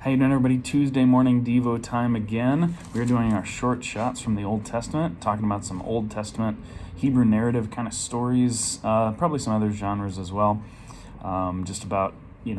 How you doing, everybody? Tuesday morning Devo time again. We're doing our short shots from the Old Testament, talking about some Old Testament Hebrew narrative kind of stories, probably some other genres as well. Just about,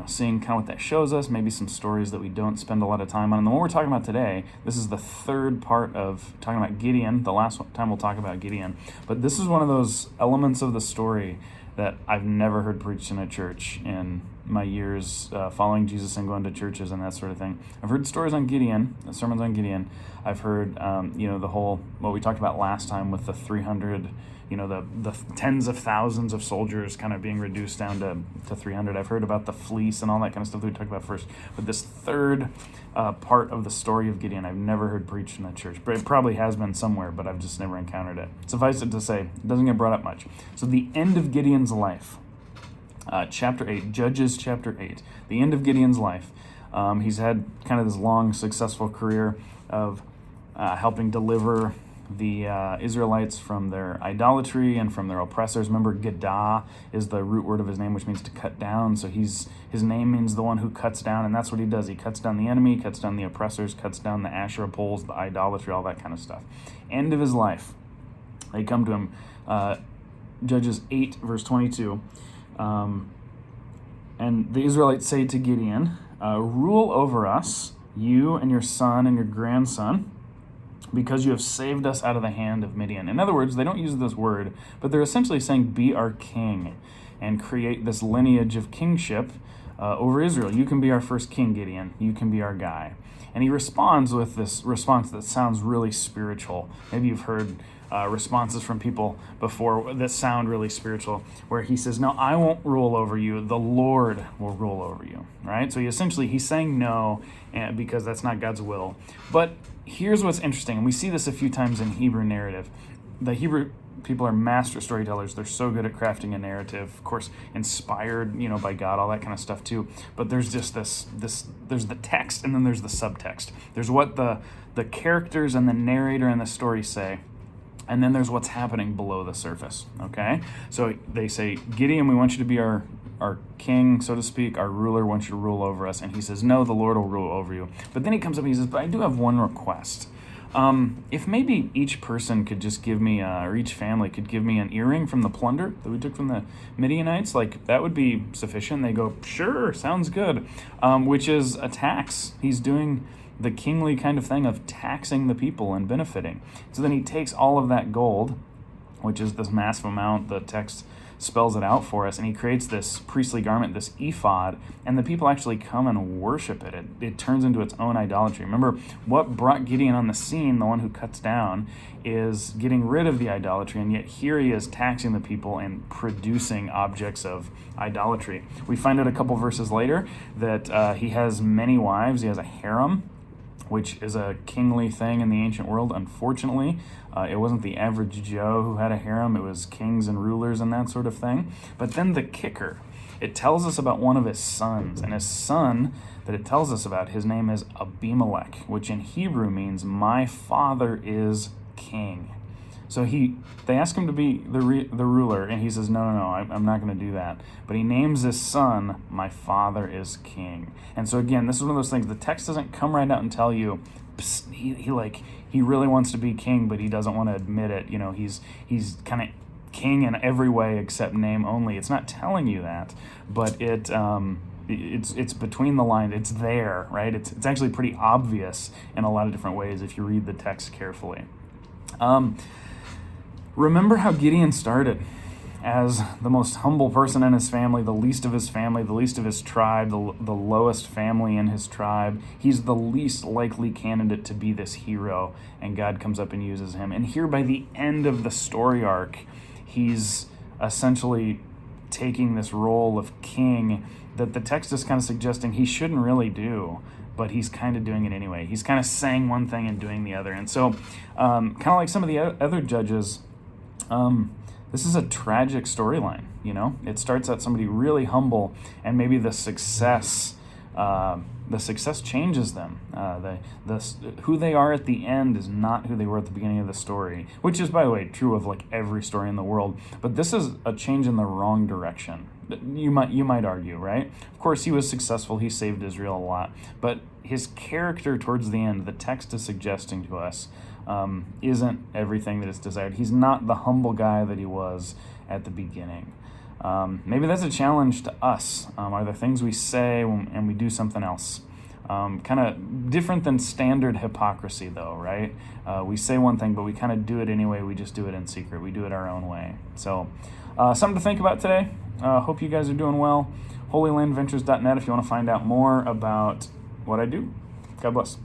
seeing kind of what that shows us, maybe some stories that we don't spend a lot of time on. And the one we're talking about today, this is the third part of talking about Gideon. The last time we'll talk about Gideon. But this is one of those elements of the story that I've never heard preached in a church in my years following Jesus and going to churches and that sort of thing. I've heard stories on Gideon, sermons on Gideon. I've heard, the whole, what we talked about last time with the 300, the tens of thousands of soldiers kind of being reduced down to 300. I've heard about the fleece and all that kind of stuff that we talked about first. But this third part of the story of Gideon, I've never heard preached in a church. But it probably has been somewhere, but I've just never encountered it. Suffice it to say, it doesn't get brought up much. So the end of Gideon's life, chapter 8, Judges chapter 8, the end of Gideon's life. He's had kind of this long, successful career of helping deliver the Israelites from their idolatry and from their oppressors. Remember, Gadah is the root word of his name, which means to cut down. So his name means the one who cuts down, and that's what he does. He cuts down the enemy, cuts down the oppressors, cuts down the Asherah poles, the idolatry, all that kind of stuff. End of his life, they come to him. Judges 8, verse 22. And the Israelites say to Gideon, rule over us, you and your son and your grandson, because you have saved us out of the hand of Midian. In other words, they don't use this word, but they're essentially saying, be our king, and create this lineage of kingship over Israel. You can be our first king, Gideon. You can be our guy. And he responds with this response that sounds really spiritual. Maybe you've heard responses from people before that sound really spiritual, where he says, no, I won't rule over you. The Lord will rule over you, right? So he's saying no, because that's not God's will. But here's what's interesting, and we see this a few times in Hebrew narrative. The Hebrew people are master storytellers. They're so good at crafting a narrative, of course, inspired, by God, all that kind of stuff too. But there's just this there's the text, and then there's the subtext. There's what the characters and the narrator and the story say, and then there's what's happening below the surface, okay? So they say, Gideon, we want you to be our king, so to speak, our ruler, wants you to rule over us. And he says, no, the Lord will rule over you. But then he comes up and he says, but I do have one request. If maybe each person could just give me, or each family could give me an earring from the plunder that we took from the Midianites, that would be sufficient. They go, sure, sounds good, which is a tax. He's doing the kingly kind of thing of taxing the people and benefiting. So then he takes all of that gold, which is this massive amount, the text spells it out for us, and he creates this priestly garment, this ephod, and the people actually come and worship it. It turns into its own idolatry. Remember, what brought Gideon on the scene, the one who cuts down, is getting rid of the idolatry, and yet here he is taxing the people and producing objects of idolatry. We find out a couple verses later that he has many wives. He has a harem, which is a kingly thing in the ancient world. Unfortunately, it wasn't the average Joe who had a harem. It was kings and rulers and that sort of thing. But then the kicker, it tells us about one of his sons. And his son that it tells us about, his name is Abimelech, which in Hebrew means, my father is king. So they ask him to be the ruler, and he says, no, I'm not going to do that. But he names his son, my father is king. And so again, this is one of those things, the text doesn't come right out and tell you, he really wants to be king, but he doesn't want to admit it. He's kind of king in every way except name only. It's not telling you that, but it's between the lines. It's there, right? It's actually pretty obvious in a lot of different ways if you read the text carefully. Remember how Gideon started as the most humble person in his family, the least of his family, the least of his tribe, the lowest family in his tribe. He's the least likely candidate to be this hero, and God comes up and uses him. And here by the end of the story arc, he's essentially taking this role of king that the text is kind of suggesting he shouldn't really do, but he's kind of doing it anyway. He's kind of saying one thing and doing the other. And so kind of like some of the other judges, this is a tragic storyline, It starts out somebody really humble, and maybe the success the success changes them. Who they are at the end is not who they were at the beginning of the story, which is, by the way, true of like every story in the world. But this is a change in the wrong direction. You might argue, right? Of course, he was successful. He saved Israel a lot, but his character towards the end, the text is suggesting to us, isn't everything that is desired. He's not the humble guy that he was at the beginning. Maybe that's a challenge to us. Are there things we say and we do something else? Kind of different than standard hypocrisy, though, right? We say one thing, but we kind of do it anyway. We just do it in secret. We do it our own way. So something to think about today. Hope you guys are doing well. HolyLandVentures.net if you want to find out more about what I do. God bless.